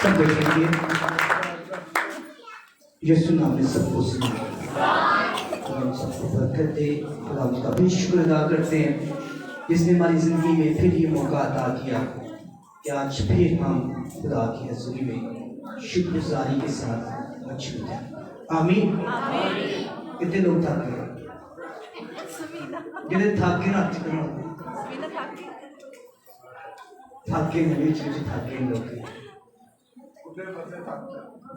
سب دیکھیں گے یسوع نام میں سب کو سنا ہم سب کو برکت دے. خدا ہم کا بھی شکر ادا کرتے ہیں جس نے ہماری زندگی میں پھر یہ موقع عطا کیا کہ آج پھر ہم خدا کی حضوری میں شکر گزاری کے ساتھ مشغول ہیں. آمین. کتنے لوگ تھک گئے؟ جنہیں تھک گئے نا تھک گئے نہیں تھک گئے لوگ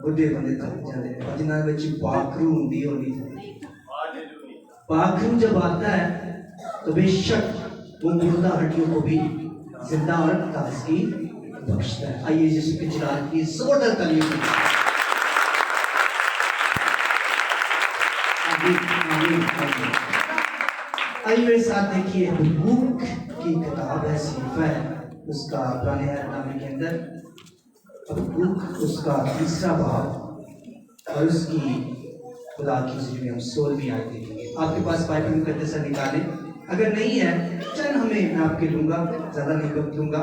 بڑھے بندے تھک جاتے ہیں. جنہاں بچی پاکرو ہوندی ہونی پاکرو جب آتا ہے تو بے شک وہ مردہ ہڈیوں کو بھی زندہ اور تازگی بخشتا ہے. آئیے یسوع کے جلال کی زبردست تعریف کریں. آئیے میرے ساتھ دیکھیے حقوق کی کتاب ہے صحیفہ ہے اس کا پرانے عہد نامے کے اندر حقوق اس کا 3 باب اور اس کی خدا کی حضوری میں ہم 16ویں آیت دیکھیں گے. آپ کے پاس بائبل مقدسہ نکالیں. اگر نہیں ہے چند ہمیں میں آپ کے لوں گا زیادہ نہیں وقت لوں گا.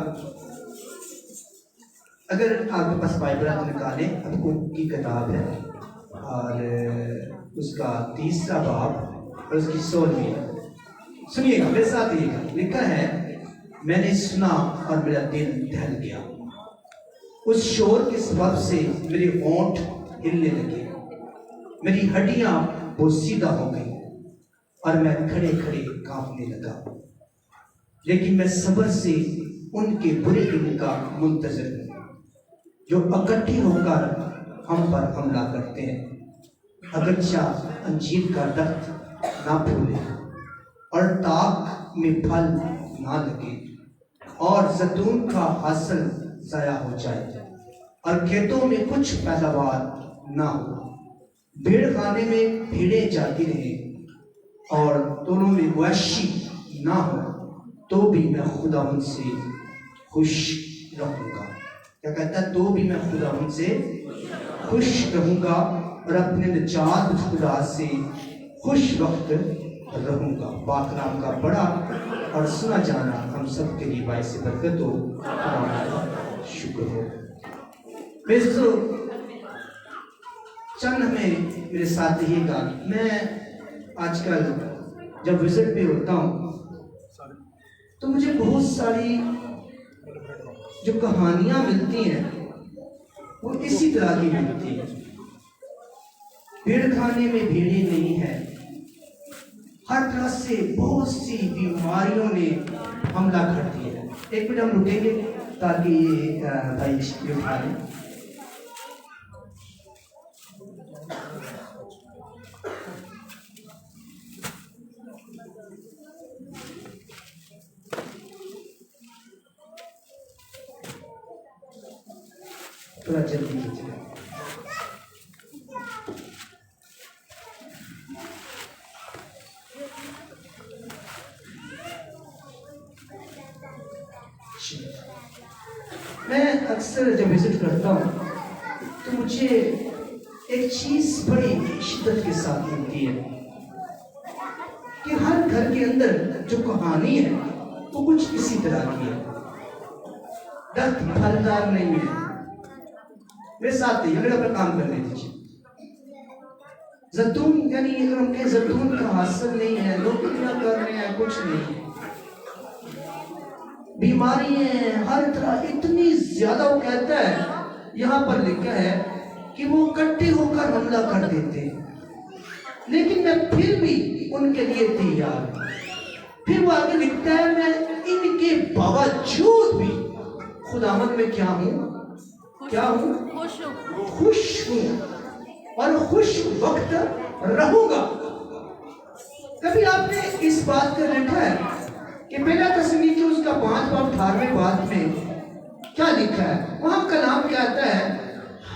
اگر آپ کے پاس بائبل آپ نکالیں حقوق کی کتاب ہے اور اس کا 3 باب اور اس کی 16ویں. سنیے گا میرے ساتھ یہ گا لکھا ہے میں نے سنا اور میرا دل دہل گیا. اس شور کے سبب سے میرے ہونٹ ہلنے لگے میری ہڈیاں بوسیدہ ہو گئی اور میں کھڑے کھڑے کانپنے لگا. لیکن میں صبر سے ان کے برے دن کا منتظر ہوں جو اکٹھے ہو کر ہم پر حملہ کرتے ہیں. اگرچہ انجیر کا درخت نہ پھولے اور تاک میں پھل نہ لگے اور زیتون کا حاصل ضائع ہو جائے اور کھیتوں میں کچھ پیداوار نہ ہو بھیڑ خانے میں بھیڑیں جاتی رہیں اور دونوں میں وحشی نہ ہو تو بھی میں خداوند سے خوش رہوں گا. کیا کہتا ہے؟ تو بھی میں خداوند سے خوش رہوں گا اور اپنے نجات خدا سے خوش وقت رہوں گا. پاک نام کا بڑا اور سنا جانا ہم سب کے لیے باعث برکت ہو. شکر ہو. میرے دوستو چند ہمیں میرے ساتھ رہیے گا. میں آج کل جب وزٹ پہ ہوتا ہوں تو مجھے بہت ساری جو کہانیاں ملتی ہیں وہ اسی طرح کی ملتی ہیں. بھیڑ خانے میں بھیڑیں نہیں ہیں. ہر طرح سے بہت سی بیماریوں نے حملہ کر دیا ہے. ایک منٹ ہم رکیں گے تاکہ یہ بھائی اٹھا لیں. تھوڑا جلدی کیجیے. میں اکثر جب وزٹ کرتا ہوں تو مجھے ایک چیز بڑی شدت کے ساتھ ملتی ہے کہ ہر گھر کے اندر جو کہانی ہے وہ کچھ اسی طرح کی ہے. درخت پھلدار نہیں ہے. میرے ساتھ نہیں اگر اپنا کام کرنے دیجیے. زیتون یعنی اگر ہم کہیں زیتون کا حاصل نہیں ہے لوگ کتنا کر رہے ہیں کچھ نہیں. بیماری ہیں ہر طرح اتنی زیادہ. وہ کہتا ہے یہاں پر لکھا ہے کہ وہ اکٹھے ہو کر حملہ کر دیتے ہیں لیکن میں پھر بھی ان کے لیے تیار. پھر وہ آگے لکھتا ہے میں ان کے باوجود بھی خداوند میں کیا ہوں خوش ہوں اور خوش وقت رہوں گا. کبھی آپ نے اس بات کا لکھا ہے کہ پہلا تسنیکہ اس کا 5 باب 18ویں بات میں کیا لکھا ہے؟ وہاں کلام کہتا ہے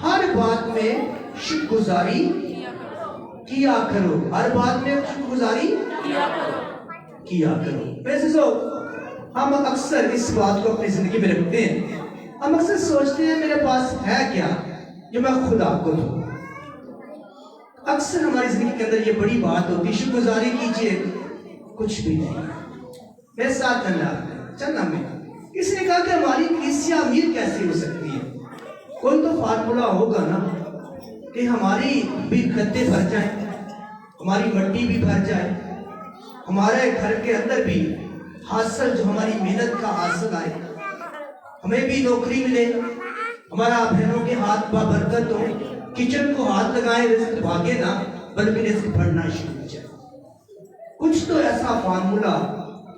ہر بات میں شکر گزاری کیا کرو. ہر بات میں شکر گزاری کیا کرو. ویسے ہم اکثر اس بات کو اپنی زندگی میں رکھتے ہیں. ہم اکثر سوچتے ہیں میرے پاس ہے کیا جو میں خدا کو دوں. اکثر ہماری زندگی کے اندر یہ بڑی بات ہوتی ہے شکر گزاری کیجئے کچھ بھی نہیں. میرے ساتھ اللہ چند ہمیں اس نے کہا کہ ہماری کلیسیا امیر کیسے ہو سکتی ہے. कोई तो फार्मूला होगा ना कि हमारी भी खद्दे भर जाए, हमारी मट्टी भी भर जाए, हमारे घर के अंदर भी हासिल जो हमारी मेहनत का हासिल आए, हमें भी नौकरी मिले, हमारा बहनों के हाथ बरकत हो, किचन को हाथ लगाए रिस्क भागे ना बल्कि रिस्क बढ़ना शुरू हो जाए। कुछ तो ऐसा फार्मूला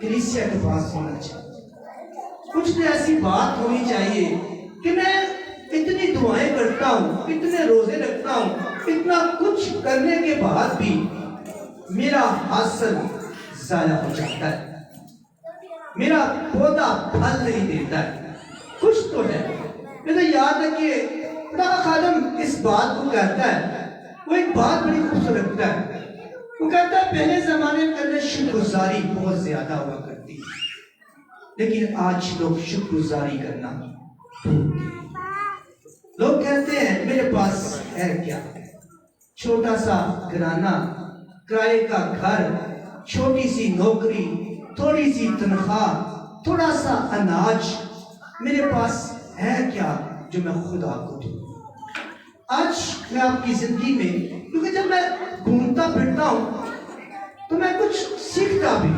कलीसिया के पास होना चाहिए, कुछ तो ऐसी बात होनी चाहिए कि मैं इतनी दुआएं करता हूँ, इतने रोजे रखता हूँ, इतना कुछ करने के बाद भी मेरा हासिल ज़ाया हो जाता है, मेरा पौधा फल नहीं देता है। कुछ तो है। मैं तो याद रखिए खुदा का खादम इस बात को कहता है, वो एक बात बड़ी खूबसूरत रखता है। वो कहता है पहले जमाने के अंदर शुक्रगुजारी बहुत ज्यादा हुआ करती है, लेकिन आज लोग शुक्रगुजारी करना भूल गए। लोग कहते हैं मेरे पास है क्या, छोटा सा घराना, किराए का घर, छोटी सी नौकरी, थोड़ी सी तनख्वाह, थोड़ा सा अनाज, मेरे पास है क्या जो मैं खुदा को दूं। आज मैं आपकी जिंदगी में, क्योंकि जब मैं घूमता फिरता हूं तो मैं कुछ सीखता भी,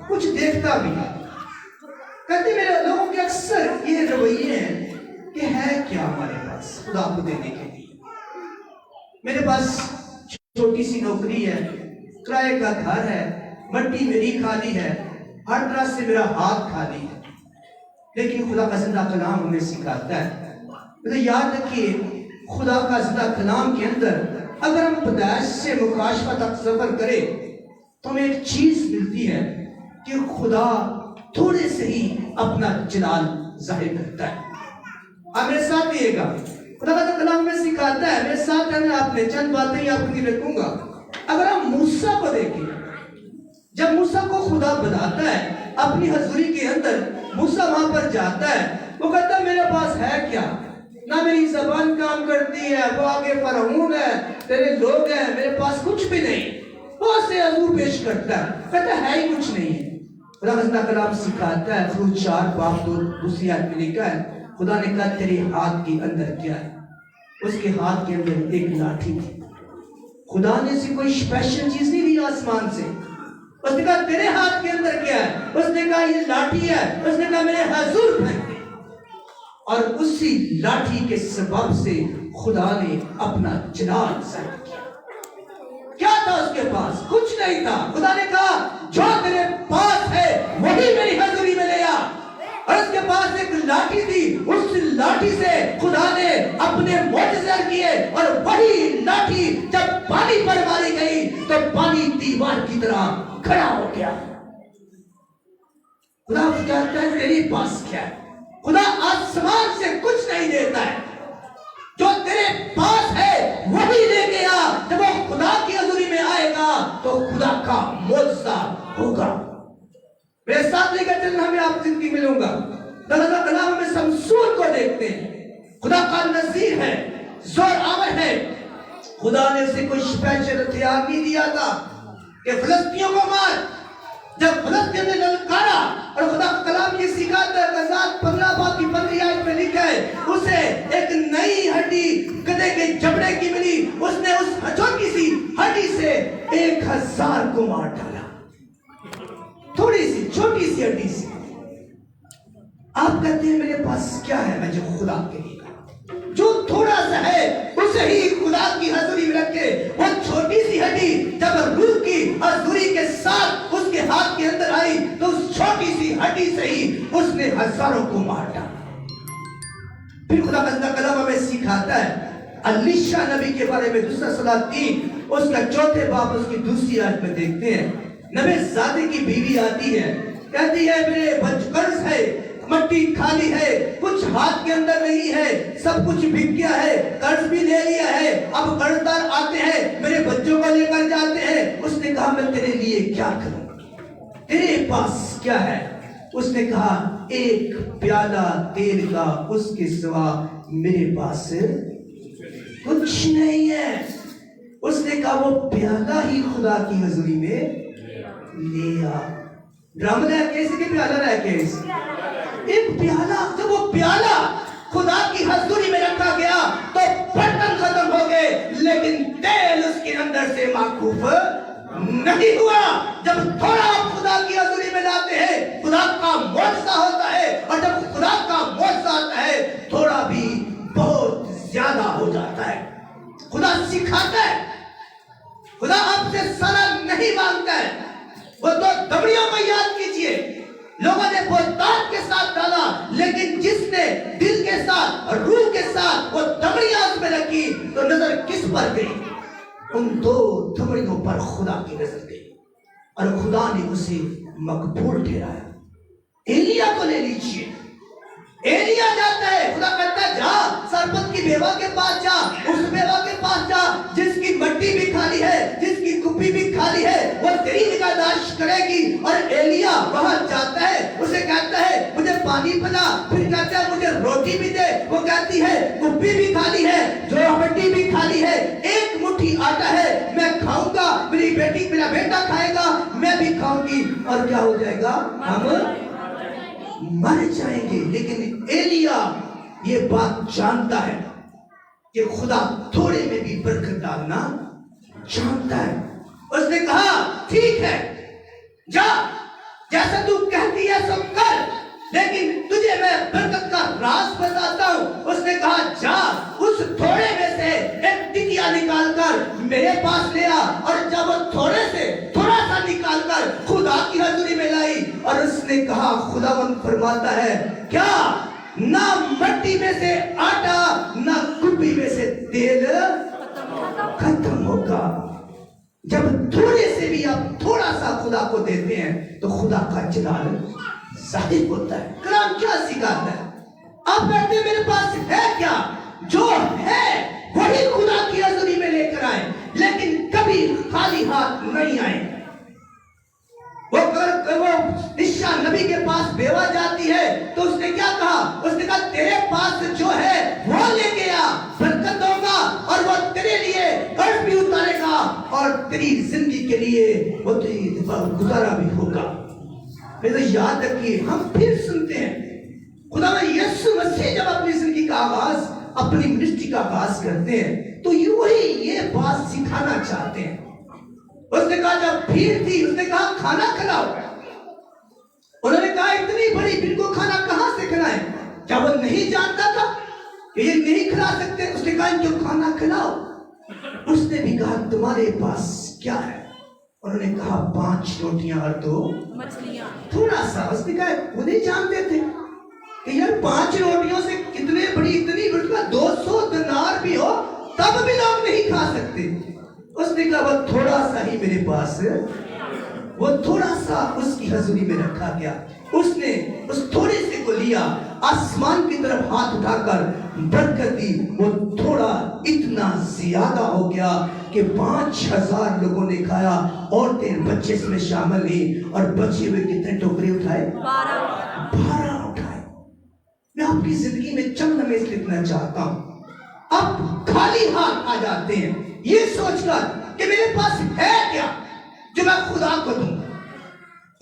कुछ देखता भी। कहते मेरे लोगों के अक्सर ये रवैये हैं कि है क्या हमारे पास खुदा को देने के लिए। मेरे पास छोटी सी नौकरी है, किराए का घर है, मट्टी मेरी खाली है, हर तरह से मेरा हाथ खाली है, लेकिन खुदा का जिंदा कलाम हमें सिखाता है। तो याद रखिए खुदा का जिंदा कलाम के अंदर अगर हम पैदाइश से मुकाशफा तक सफर करें तो हमें एक चीज मिलती है कि खुदा थोड़े से ही अपना जलाल जाहिर करता है। आप मेरे साथ रहिएगा, खुदा का कलाम में सिखाता है, मेरे साथ रहना, आपने चंद बातें ही आपके लिए रखूंगा। अगर हम मूसा को देखें, जब मूसा को खुदा बुलाता है अपनी हजूरी के अंदर, मूसा वहां पर जाता है, वो कहता है मेरे पास है क्या, ना मेरी जबान काम करती है, वो आगे फरऊन है, तेरे लोग हैं, मेरे पास कुछ भी नहीं। बहुत से हजूर पेश करता है, कहता है ही कुछ नहीं है। खुदा का कलाम सिखाता है, खुद 4 बाब 2 आयत में लिखा है, खुदा ने कहा तेरे हाथ के अंदर क्या है। उसके हाथ के अंदर एक लाठी थी। खुदा ने से कोई स्पेशल चीज नहीं दी आसमान से। उसने कहा तेरे हाथ के अंदर क्या है, उसने कहा ये लाठी है, उसने कहा मेरे हुजूर फेंक दे। और उसी लाठी के सबब से खुदा ने अपना जलाल जाहिर किया। क्या था उसके पास? कुछ नहीं था। खुदा ने कहा जो तेरे पास है वही मेरी हजूरी में ले आ। और उसके पास एक लाठी थी, उस लाठी से खुदा ने अपने मोजज़े किए, और वही लाठी जब पानी पर मारी गई तो पानी दीवार की तरह खड़ा हो गया। खुदा कहता है तेरे पास क्या है? खुदा आसमान से कुछ नहीं देता है, जो तेरे पास है वही लेके आ। जब वो खुदा की हजूरी में आएगा तो खुदा का मोजज़ा होगा। मेरे साथ लेकर चलना, मैं आप जिंदगी मिलूंगा। कलाम में शमसूर को देखते हैं, खुदा का नज़ीर है, जोर आवर है। खुदा ने उसे कोई स्पेशल हथियार नहीं दिया था कि फिलिस्तीनियों को मार। जब फिलिस्तीन ने ललकारा, और खुदा का कलाम ये सिखाता है, गज़ात 15 बाब की 15 आयत में लिखा है, उसे एक नई हड्डी गधे के जबड़े की मिली। उसने उस छोटी सी हड्डी से 1000 को मार डाला। थोड़ी सी छोटी सी हड्डी से। आप कहते हैं मेरे पास क्या है, मैं जो खुदा के लिए जो थोड़ा सा है उसे ही खुदा की हजूरी में रखे। वो छोटी सी हड्डी जब रूह की हजूरी के साथ उसके हाथ के अंदर आई तो उस छोटी सी हड्डी से ही उसने हजारों को मार डाला। फिर खुदा का कलाम हमें सिखाता है, अलीशा नबी के बारे में 2 सलातीन उसका 4 बाब उसकी 2 आयत में देखते हैं। नबी ज़ादी की बीवी आती है, कहती है मेरे कर्ज है, मट्टी खाली है, कुछ हाथ के अंदर नहीं है, सब कुछ बिक गया है, कर्ज भी ले लिया है, अब कर्जदार आते हैं, मेरे बच्चों को लेकर जाते हैं। उसने कहा मैं तेरे लिए क्या करूं, तेरे पास क्या है? उसने कहा एक प्याला तेल का, उसके सिवा मेरे पास कुछ नहीं है। उसने कहा वो प्याला ही खुदा की हजूरी में ले आ। ड्रम रह के प्याला रह के एक प्याला, जब वो प्याला خدا کی حضوری میں رکھا گیا تو برتن ختم ہو گئے، لیکن تیل اس کے اندر سے موقوف نہیں ہوا۔ جب تھوڑا آپ خدا کی حضوری میں لاتے ہیں خدا کا معجزہ ہوتا ہے، اور جب خدا کا معجزہ آتا ہے تھوڑا بھی بہت زیادہ ہو جاتا ہے۔ خدا سکھاتا ہے، خدا آپ سے سارا نہیں مانگتا ہے۔ وہ تو دمڑیوں کو یاد کیجئے، لوگوں نے بہتان کے ساتھ ڈالا، لیکن جس نے دل کے ساتھ اور روح کے ساتھ وہ دمڑیاں اس میں رکھی تو نظر کس پر گئی؟ ان دو دمڑیوں پر خدا کی نظر گئی، اور خدا نے اسے مقبول ٹھہرایا۔ ایلیا کو لے لیجئے، ایلیا جاتا ہے، خدا کہتا ہے جا سرپت کی بیوہ کے پاس جا، اس بیوہ کے پاس جا جس کی مٹی بھی کھالی ہے، جس کی کپی بھی کھالی ہے، وہ تیری نگہداشت کرے گی۔ اور ایلیا وہاں جاتا ہے، اسے کہتا ہے مجھے پانی پلا، پھر کہتا ہے مجھے روٹی بھی دے، وہ کہتی ہے کپی بھی کھالی ہے، جو مٹی بھی کھالی ہے، ایک مٹھی آٹا ہے، میں کھاؤں گا، میری بیٹی میرا بیٹا کھائے گا، میں بھی کھاؤں گی، اور کیا ہو جائے گا؟ ہم مر جائیں گے۔ لیکن ایلیا یہ بات جانتا ہے کہ خدا تھوڑے میں بھی برکت ڈالنا جانتا ہے۔ اس نے کہا ٹھیک ہے جا، جیسا تو کہتی ہے سب کر، لیکن تجھے میں برکت کا راز بتاتا ہوں۔ اس نے کہا جا اس تھوڑے میں سے ایک ٹکیا نکال کر میرے پاس لے آ، اور جب وہ تھوڑے سے تھوڑا سا نکال کر خدا کی حضوری میں لائی، اور اس نے کہا خداوند فرماتا ہے کیا نہ مٹی میں سے آٹا نہ کپی میں سے تیل ختم ہوگا۔ جب تھوڑے سے بھی آپ تھوڑا سا خدا کو دیتے ہیں تو خدا کا جلال ظاہر ہوتا ہے۔ کلام کیا سکھاتا ہے؟ آپ کہتے ہیں میرے پاس ہے کیا؟ جو ہے وہی خدا کی حضوری میں لے کر آئیں، لیکن کبھی خالی ہاتھ نہیں آئیں۔ وہ عشا نبی کے پاس بیوہ جاتی ہے تو اس نے کیا کہا؟ اس نے کہا تیرے پاس جو ہے وہ لے کے آ، برکت دوں گا، اور وہ تیرے لیے قرض بھی اتارے گا، اور تیری زندگی کے لیے وہ تیری گزارا بھی ہوگا۔ پھر یاد رکھیے، ہم پھر سنتے ہیں خدا یسوع مسیح جب اپنی زندگی کا آغاز، اپنی منسٹری کا آغاز کرتے ہیں تو وہی یہ بات سکھانا چاہتے ہیں۔ اس نے کہا جب بھیڑ تھی اس نے کہا کھانا کھلاؤ، انہوں نے کہا اتنی بڑی بھیڑ کو کھانا کہاں سے کھلائیں؟ کیا وہ نہیں جانتا تھا کہ یہ نہیں کھلا سکتے؟ اس نے کہا ان کو کھانا کھلاؤ۔ اس نے بھی کہا تمہارے پاس کیا ہے؟ انہوں نے کہا 5 روٹیاں اور 2 مچھلیاں، تھوڑا سا۔ اس نے کہا وہ نہیں جانتے تھے کہ یار 5 روٹیوں سے کتنے بڑی اتنی بڑی 200 دینار بھی ہو تب بھی لوگ نہیں کھا سکتے۔ اس نے کہا وہ تھوڑا سا ہی میرے پاس ہے، وہ تھوڑا سا اس کی حضوری میں رکھا گیا۔ اس نے اس تھوڑے سے کو لیا، آسمان کی طرف ہاتھ اٹھا کر برکت دی، وہ تھوڑا اتنا زیادہ ہو گیا کہ 5000 لوگوں نے کھایا، عورتیں بچے اس میں شامل نہیں، اور بچے ہوئے کتنے ٹوکرے اٹھائے؟ 12 اٹھائے۔ میں آپ کی زندگی میں چند لمحے لکھنا چاہتا ہوں، آپ خالی ہاتھ آ جاتے ہیں یہ سوچ کر کہ میرے پاس ہے کیا جو میں خدا کو دوں۔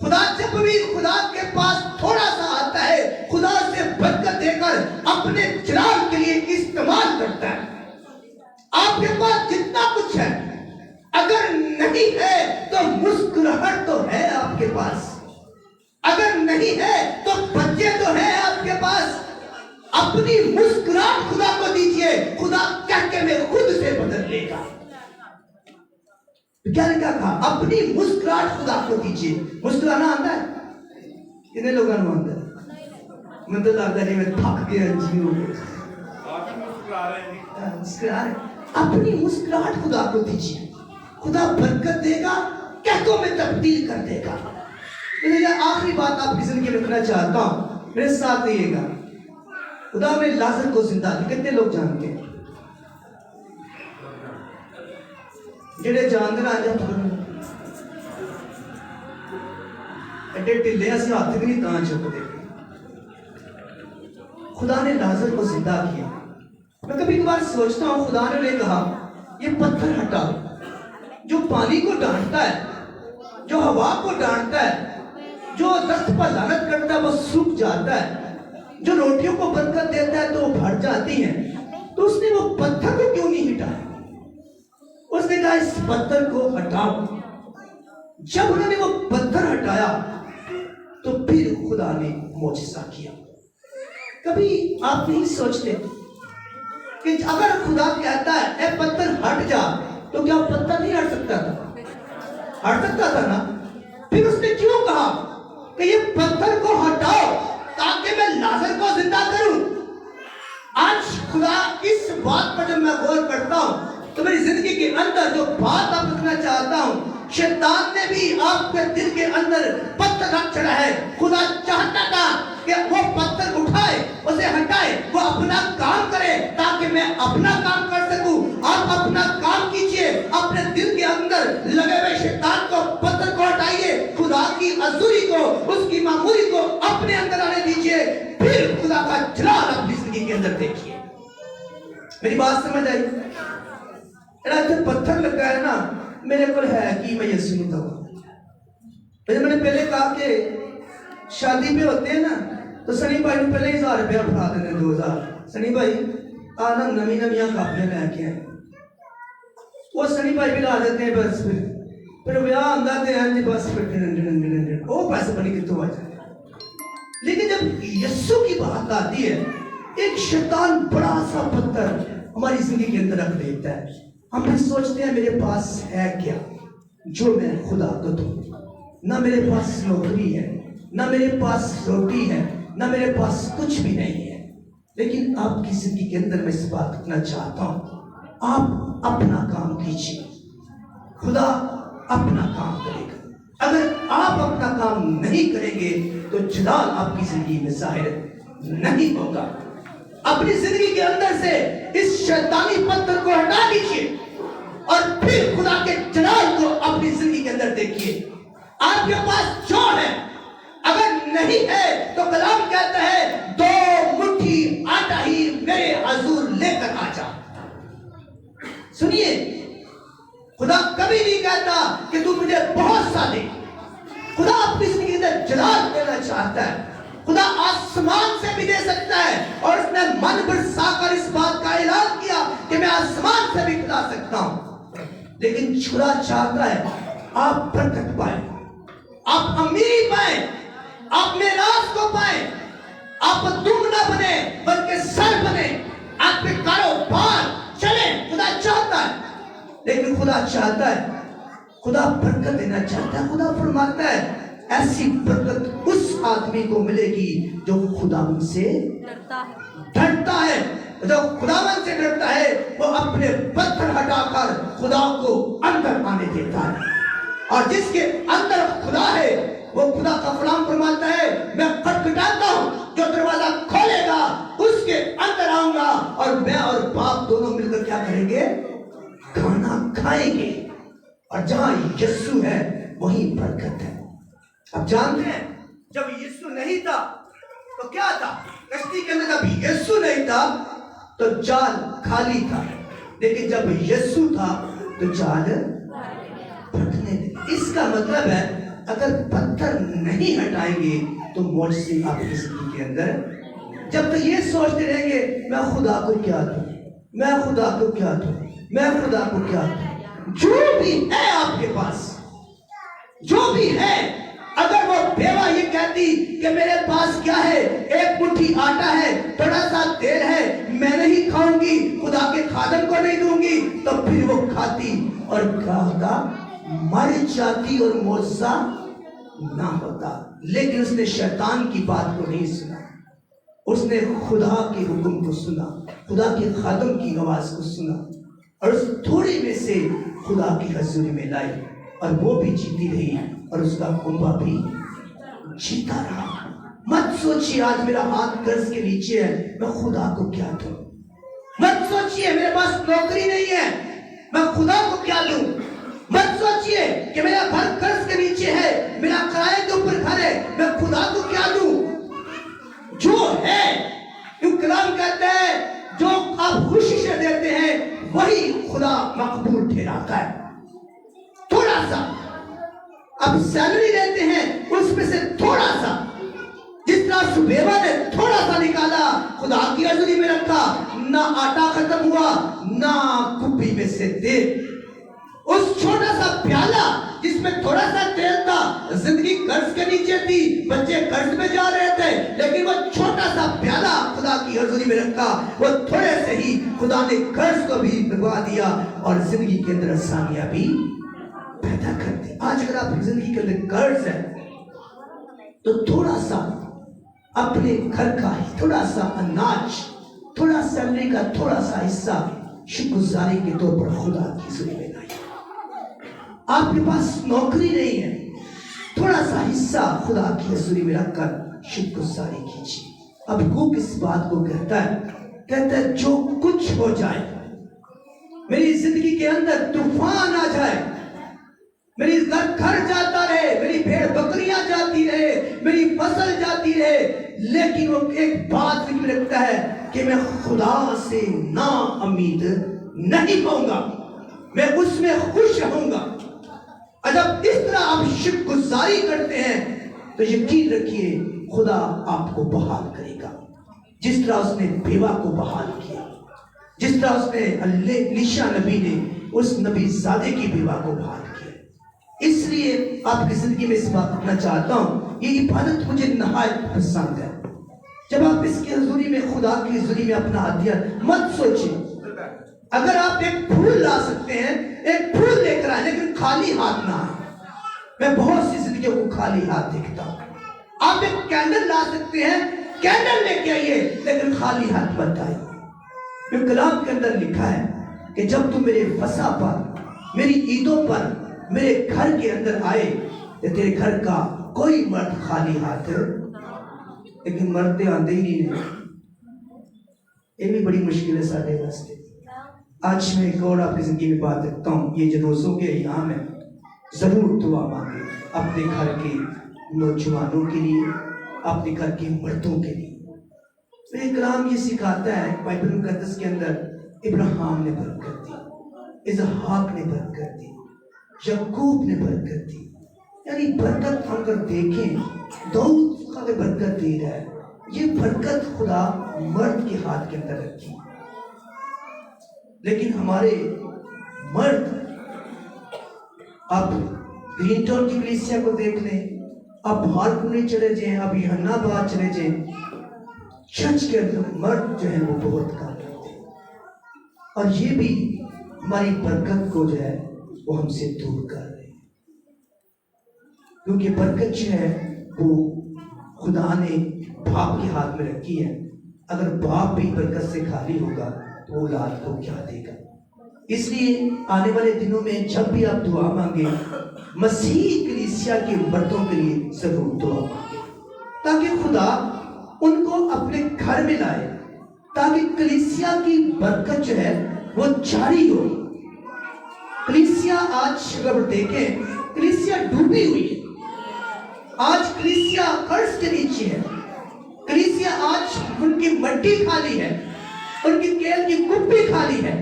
خدا جب بھی خدا کے پاس تھوڑا سا آتا ہے، خدا سے برکت دے کر اپنے چراغ کے لیے استعمال کرتا ہے۔ آپ کے پاس جتنا کچھ ہے، اگر نہیں ہے تو مسکراہٹ تو ہے آپ کے پاس، اگر نہیں ہے تو بچے تو ہیں آپ کے پاس۔ اپنی مسکراہٹ خدا کو دیجئے، خدا کہہ کے میں خود سے بدل لے گا۔ کیا نے کیا کہا؟ اپنی مسکراہٹ خدا کو دیجئے۔ مسکرانا آتا ہے؟ کتنے لوگوں کو آتا ہے؟ میں تو لگتا ہے میں تھک گیا، جیو مسکرا رہے۔ اپنی مسکراہٹ خدا کو دیجئے، خدا برکت دے گا، کہتوں میں تبدیل کر دے گا۔ میں آخری بات آپ کی زندگی میں رکھنا چاہتا ہوں، میرے ساتھ دیئے گا۔ خدا نے لازر کو زندہ کیا، کتنے لوگ جانتے ہیں؟ جڑے جانتے ہیں جب ایڈے ٹلے اسی ہاتھ بھی نہیں تاں چکتے۔ خدا نے لازر کو زندہ کیا۔ میں کبھی کبھار سوچتا ہوں خدا نے کہا یہ پتھر ہٹا، جو پانی کو ڈانٹتا ہے، جو ہوا کو ڈانٹتا ہے، جو درخت پر لعنت کرتا ہے وہ سوکھ جاتا ہے، जो रोटियों को बरकत देता है तो वो फट जाती हैं, तो उसने वो पत्थर को क्यों नहीं हटाया? उसने कहा इस पत्थर को हटाओ। जब उन्होंने वो पत्थर हटाया तो फिर खुदा ने मौजज़ा किया। कभी आप नहीं सोचते कि अगर खुदा कहता है ए पत्थर हट जा, तो क्या पत्थर नहीं हट सकता था? हट सकता था ना। फिर उसने क्यों कहा कि ये पत्थर को हटाओ ताकि मैं लाजर को जिंदा करूं? आज खुदा इस बात पर जब मैं गौर करता हूं तो मेरी जिंदगी के अंदर जो बात आप लिखना चाहता हूं, शैतान ने भी आपके दिल के अंदर पत्थर रख चढ़ा है। खुदा चाहता था कि वो पत्थर उठाए, उसे हटाए, वो अपना काम करे ताकि मैं अपना काम कर सकूं। आप अपना काम कीजिए, अपने दिल के अंदर लगे हुए शैतान को, पत्थर को हटाइए, खुदा की हजूरी को, उसकी मामूली को अपने अंदर आने दीजिए, फिर खुदा का जलाल अपनी जिंदगी के अंदर देखिए। मेरी बात समझ आई? जो पत्थर लगा है ना, मेरे को है कि मैं यीशु नहीं कहूँगा। मैंने पहले कहा कि शादी पे होते हैं ना, तो सनी भाई ने पहले 1000 रुपया उठा देते, 2000। सनी भाई आना नवी नविया कापियां लेके आए, वो सनी भाई भी ला देते हैं। बस फिर ब्याह आंदा तो बस फिर वो पैसे बने कितों आ जाते। लेकिन जब यीशु की बात आती है, एक शैतान बड़ा सा पत्थर हमारी जिंदगी के अंदर रख देता है। हम भी सोचते हैं मेरे पास है क्या जो मैं खुदा को दूं? ना मेरे पास नौकरी है, ना मेरे पास रोटी है, ना मेरे पास कुछ भी नहीं है। लेकिन आपकी जिंदगी के अंदर मैं इस बात करना चाहता हूं, आप अपना काम कीजिए, खुदा अपना काम करेगा। अगर आप अपना काम नहीं करेंगे तो जलाल आपकी जिंदगी में जाहिर नहीं होगा। अपनी जिंदगी के अंदर से इस शैतानी पत्थर को हटा दीजिए और फिर खुदा के जलाल को अपनी जिंदगी के अंदर देखिए। आपके पास जो है, अगर नहीं है तो कलाम कहता है 2 मुट्ठी आटा ही मेरे हजूर लेकर आ जा। सुनिए, खुदा कभी नहीं कहता कि तू मुझे बहुत सा दे। खुदा अपनी जिंदगी के अंदर जलाल देना चाहता है। खुदा आसमान से भी दे सकता है, और उसने मन बरसा कर इस बात का ऐलान किया कि मैं आसमान से भी खिला सकता हूं। लेकिन खुदा चाहता है आप बरकत पाए, आप अमीरी पाए, आप मेराज को पाए, आप दुम ना बने बल्कि सर बने, आपके कारोबार चले। खुदा चाहता है, लेकिन खुदा चाहता है, खुदा बरकत देना चाहता है। खुदा फरमाता है ऐसी बरकत उस आदमी को मिलेगी जो खुदावन से डरता है। जो खुदावन से डरता है वो अपने पत्थर हटाकर खुदा को अंदर आने देता है, और जिसके अंदर खुदा है वो खुदा का कलाम फरमाता है मैं खटखटाता हूं, जो दरवाजा खोलेगा उसके अंदर आऊंगा और मैं और बाप दोनों मिलकर क्या करेंगे? खाना खाएंगे। और जहां यीशु है वहीं बरकत है। अब जानते हैं जब यीशु नहीं था तो क्या था? कश्ती के अंदर जब यीशु नहीं था तो जाल खाली था, लेकिन जब यीशु था तो जाल फटने लगे। इसका मतलब है अगर पत्थर नहीं हटाएंगे तो मौजज़े आपकी जिंदगी के अंदर, जब तक ये सोचते रहेंगे मैं खुदा को क्या दूं, मैं खुदा को क्या दूं, मैं खुदा को क्या दूं, जो भी है आपके पास, जो भी है, अगर वो बेवा ये कहती कि मेरे पास क्या है, एक मुट्ठी आटा है, थोड़ा सा तेल है, मैं नहीं खाऊंगी, खुदा के खादम को नहीं दूंगी, तो फिर वो खाती और क्या होता? मर जाती और मौजज़ा ना होता। लेकिन उसने शैतान की बात को नहीं सुना, उसने खुदा के हुक्म को सुना, खुदा के खादम की आवाज को सुना, और उस थोड़ी में से खुदा की हजूरी में लाई, और वो भी जीती रही और उसका कुंबा भी जीता रहा। मत सोचिए आज मेरा हाथ कर्ज के नीचे है, मैं खुदा को क्या दूं। मत सोचिए मेरे पास नौकरी नहीं है, मैं खुदा को क्या दूं। मत सोचिए कि मेरा घर कर्ज के नीचे है, मेरा किराए के ऊपर घर है, मैं खुदा को क्या दूं। जो है, क्यों कलाम कहता है जो आप खुशी से देते हैं वही खुदा मकबूल ठहराता है। थोड़ा सा अब सैलरी देते हैं, उसमें से थोड़ा सा, जिस तरह सुबेवा ने थोड़ा सा निकाला خدا کی حضوری میں رکھا، نہ آٹا ختم ہوا نہ کپی میں سے تیل۔ اس چھوٹا سا پیالہ جس میں تھوڑا سا تیل تھا، زندگی قرض کے نیچے تھی، بچے قرض میں جا رہے تھے، لیکن وہ چھوٹا سا پیالہ خدا کی حضوری میں رکھا، وہ تھوڑے سے ہی خدا نے قرض کو بھی بھگوا دیا اور زندگی کے اندر آسانیاں بھی پیدا کر دی۔ آج اگر آپ کی زندگی کے اندر قرض ہے تو تھوڑا سا اپنے گھر کا تھوڑا سا اناج، تھوڑا سیلری کا تھوڑا سا حصہ شکر گزاری کے طور پر خدا کی حضوری میں لائیں۔ آپ کے پاس نوکری نہیں ہے، تھوڑا سا حصہ خدا کی حضوری میں رکھ کر شکر گزاری کیجیے۔ اب حقوق اس بات کو کہتا ہے جو کچھ ہو جائے، میری زندگی کے اندر طوفان آ جائے، میری گھر جاتا رہے، میری بھیڑ بکریاں جاتی رہے، میری فصل جاتی رہے، لیکن وہ ایک بات ذکر رکھتا ہے کہ میں خدا سے نا امید نہیں ہوں گا، میں اس میں خوش رہوں گا۔ جب اس طرح آپ شکر گزاری کرتے ہیں تو یقین رکھیے خدا آپ کو بحال کرے گا، جس طرح اس نے بیوہ کو بحال کیا، جس طرح اس نے الیشا نبی نے اس نبی زادے کی بیوہ کو بحال کیا۔ اس لیے آپ کی زندگی میں اس بات کرنا چاہتا ہوں، یہ عبادت مجھے نہایت پسند ہے۔ جب آپ اس کی حضوری میں، خدا کی حضوری میں اپنا ہدیہ مت سوچیں۔ اگر آپ ایک پھول لا سکتے ہیں، ایک پھول لے کر آئیں، لیکن خالی ہاتھ نہ آئیں۔ میں بہت سی زندگیوں کو خالی ہاتھ دیکھتا ہوں۔ آپ ایک کینڈل لا سکتے ہیں، کینڈل لے کے آئیے، لیکن خالی ہاتھ مت آئیے۔ کلام کے اندر لکھا ہے کہ جب تم میرے فسح پر، میری عیدوں پر میرے گھر کے اندر آئے تو تیرے گھر کا کوئی مرد خالی ہاتھ ہے، لیکن مرد آندے ہی نہیں۔ یہ بھی بڑی مشکل ہے سارے واسطے۔ آج میں ایک اور آپ کی زندگی میں بات رکھتا ہوں، یہ جو روزوں کے ایام ہے، ضرور دعا مانگے اپنے گھر کے نوجوانوں کے لیے، اپنے گھر کے مردوں کے لیے۔ یہ کلام یہ سکھاتا ہے، بائبل مقدس کے اندر ابراہیم نے برکت دی، اسحاق نے برکت دی، یعقوب نے برکت دی۔ یعنی برکت ہم اگر دیکھیں، داؤد کا برکت دے رہا ہے، یہ برکت خدا مرد کے ہاتھ کے اندر رکھی۔ لیکن ہمارے مرد، اب گرین ٹاؤن کی کلیسیا کو دیکھ لیں، اب بھارپوری چلے جائیں، اب یوحنا آباد چلے جائیں، چرچ کے اندر مرد جو ہے وہ بہت کم ہوتے ہیں، اور یہ بھی ہماری برکت کو جو ہے وہ ہم سے دور کر رہے ہیں۔ کیونکہ برکت جو ہے وہ خدا نے باپ کے ہاتھ میں رکھی ہے۔ اگر باپ بھی برکت سے خالی ہوگا تو اولاد کو کیا دے گا؟ اس لیے آنے والے دنوں میں جب بھی آپ دعا مانگے، مسیح کلیسیا کے مردوں کے لیے ضرور دعا مانگے، تاکہ خدا ان کو اپنے گھر میں لائے، تاکہ کلیسیا کی برکت جو ہے وہ جاری ہو۔ کلیسیا آج اگر دیکھیں، کلیسیا ڈوبی ہوئی ہے، آج کلیسیا قرض کے نیچے ہے، کلیسیا آج ان کی مٹی خالی ہے، ان کی کیل کی کپی خالی ہے،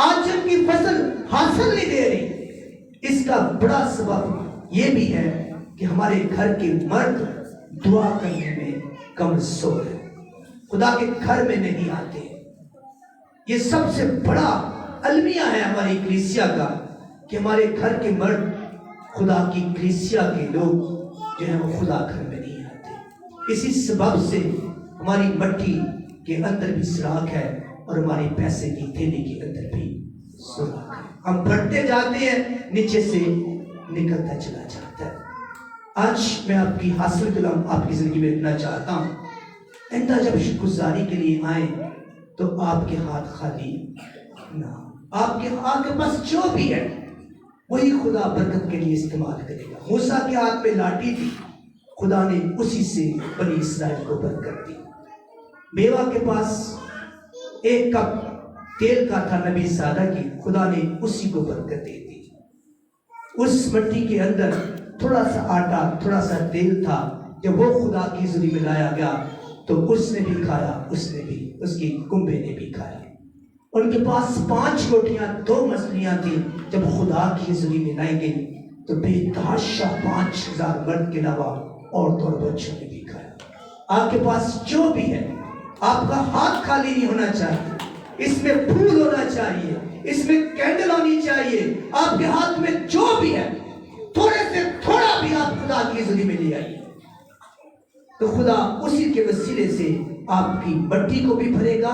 آج ان کی فصل حاصل نہیں دے رہی۔ اس کا بڑا سبب یہ بھی ہے کہ ہمارے گھر کے مرد دعا کرنے میں کمزور ہے، خدا کے گھر میں نہیں آتے۔ یہ سب سے بڑا المیہ ہے ہماری کلیسیا کا کہ ہمارے گھر کے مرد، خدا کی کلیسیا کے لوگ جو ہیں وہ خدا گھر میں نہیں آتے۔ اسی سبب سے ہماری مٹی کے اندر بھی سراخ ہے اور ہماری پیسے کی تھیلی کے اندر بھی سراخ ہے۔ ہم بڑھتے جاتے ہیں، نیچے سے نکلتا چلا جاتا ہے۔ آج میں آپ کی حاصل کلام آپ کی زندگی میں اتنا چاہتا ہوں، آئندہ جب شکر گزاری کے لیے آئیں تو آپ کے ہاتھ خالی نہ، آپ کے پاس جو بھی ہے وہی خدا برکت کے لیے استعمال کرے گا۔ موسیٰ کے ہاتھ میں لاٹھی تھی، خدا نے اسی سے بنی اسرائیل کو برکت دی۔ بیوہ کے پاس ایک کپ تیل کا تھا نبی زادہ کی، خدا نے اسی کو برکت دے دی۔ اس مٹی کے اندر تھوڑا سا آٹا، تھوڑا سا تیل تھا، جب وہ خدا کی حضوری میں لایا گیا تو اس نے بھی کھایا، اس نے بھی، اس کی کنبے نے بھی کھایا۔ ان کے پاس 5 روٹیاں 2 مچھلیاں تھیں، جب خدا کی حضوری میں لائی گئی تو بے تحاشا 5000 مرد کے علاوہ عورتوں اور بچوں نے بھی کھایا۔ آپ کے پاس جو بھی ہے، आपका हाथ खाली नहीं होना चाहिए, इसमें फूल होना चाहिए, इसमें कैंडल होनी चाहिए। आपके हाथ में जो भी है थोड़े से थोड़ा भी आप खुदा की हज़ूरी में ले आइए, तो खुदा उसी के वसीले से आपकी मट्टी को भी भरेगा,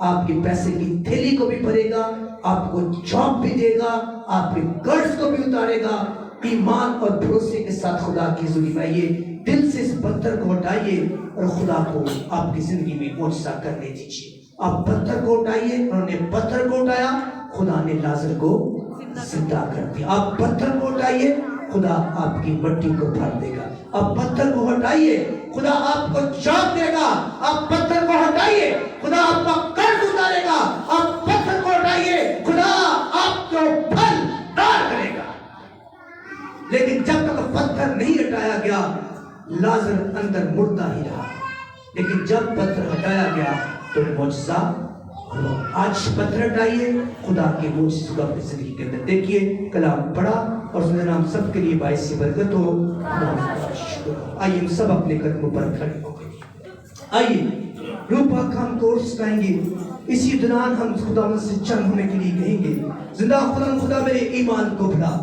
आपके पैसे की थैली को भी भरेगा, आपको जॉब भी देगा, आपके कर्ज को भी उतारेगा। ईमान और भरोसे के साथ खुदा की हज़ूरी में आइए, दिल से इस पत्थर को हटाइए और खुदा को आपकी जिंदगी में मौजज़ा करने दीजिए। आप पत्थर को उठाइए, उन्होंने पत्थर को उठाया, खुदा ने लाजर को जिंदा कर दिया। आप पत्थर को उठाइए, खुदा आपकी मट्टी को भर देगा। आप पत्थर को हटाइए, खुदा आपको जॉब देगा। आप पत्थर को हटाइए, खुदा आपका कर्ज उतारेगा। आप पत्थर को हटाइए, खुदा आपको फलदार करेगा। लेकिन जब तक पत्थर नहीं हटाया गया, लाजर अंदर मुर्दा ही रहा। लेकिन जब पत्थर हटाया गया तो मौजज़ा हुआ। आज पत्थर हटाइए, खुदा के मौजज़े को अपनी जिंदगी के अंदर देखिए। कलाम पढ़ा और उसमें नाम सबके लिए बाइस बरकत हो। आइए हम सब अपने कदमों पर खड़े हो गए। आइए रूपा का हम कोर्स गाएंगे। इसी दौरान हम खुदा से चंग होने के लिए कहेंगे, जिंदा खुदा खुदा मेरे ईमान को भरा,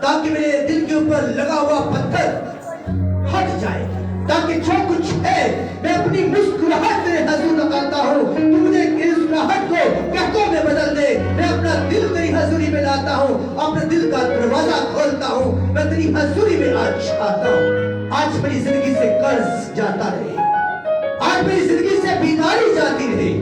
ताकि मेरे दिल के ऊपर लगा हुआ पत्थर हट जाए, ताकि जो कुछ है मैं अपनी मुस्कुराहट तेरे हजूर लगाता हूँ, तू मुझे इस मुस्कुराहट को कहकों में बदल दे। मैं अपना दिल तेरी हजूरी में लाता हूँ, अपने दिल का दरवाजा खोलता हूँ, मैं तेरी हजूरी में आज आता हूँ। आज मेरी जिंदगी से कर्ज जाता रहे, आज मेरी जिंदगी से बीमारी जाती रहे,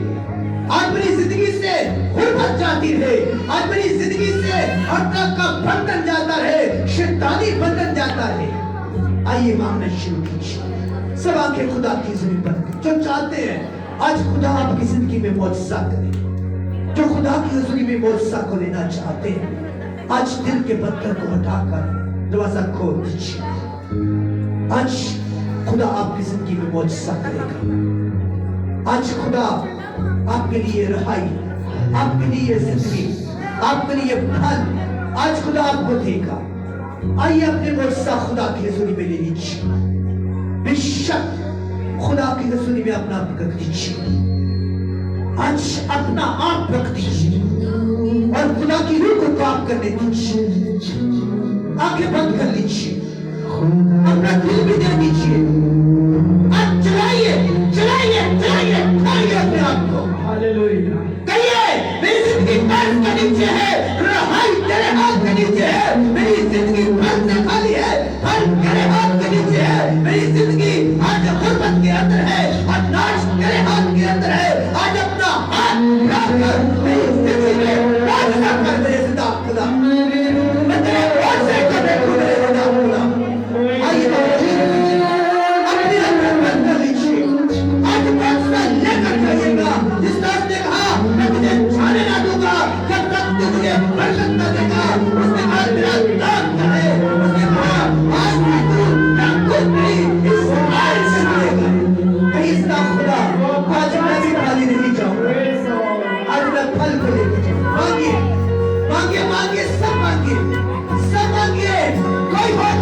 आज मेरी जिंदगी से गुर्बत जाती रहे, आज मेरी जिंदगी से हर तरह का बंधन जाता रहे, शैतानी बंधन जाता रहे। आइए मांगना शुरू कीजिए। सब आंखें खुदा की जिंदगी पर जो चाहते हैं आज खुदा आपकी जिंदगी में मौजज़ा करे, जो खुदा की हज़ूरी में मौजज़ा को लेना चाहते हैं, आज दिल के पत्थर को हटाकर दरवाजा खोल दीजिए। आज खुदा आपकी जिंदगी में मौजज़ा करेगा। आज खुदा आपके लिए रहाई, आपके लिए जिंदगी, आपके लिए फल आज खुदा आपको देगा। आइए अपने मौजज़ा खुदा की हज़ूरी में ले लीजिए। बेशक खुदा की हज़ूरी में अपना आप रख दीजिए। आज अपना आप रख दीजिए और खुदा की रूह को काम करने दीजिए। आंखें बंद कर लीजिए, अपना दिल भी दे दीजिए। आज चलाइए चलाइए चलाइए चलाइए अपने आप को। हालेलुया। कहिए मेरी जिंदगी कर्ज के नीचे है, रहाई तेरे हाथ के नीचे है। मेरी जिंदगी फल से खाली है, फल तेरे हाथ के नीचे है। मेरी जिंदगी आज गुर्बत के अंदर है, आज नाश तेरे हाथ के अंदर है। आज अपना हाथ उठाकर मेरी जिंदगी में वादा कर मेरे खुदा खुदा, मैं तेरे वादे को देखूं मेरे खुदा खुदा। आइए अपनी आंखें बंद कर लीजिए। आज फैसला लेकर जाइएगा। जिस तरह ने कहा मैं तुझे जाने ना दूंगा जब तक तू मुझे बरकत न देगा, उसने कहा तेरा नाम क्या है, उसने कहा आज मैं तू नाखुश नहीं इस आयत से मिलेगा। कहीं इस नाम खुदा आज मैं भी खाली नहीं जाऊंगा, आज मैं फल को लेकर जाऊंगा। मांगिए मांगिए मांगिए, सब मांगिए, सब मांगिए। कोई बात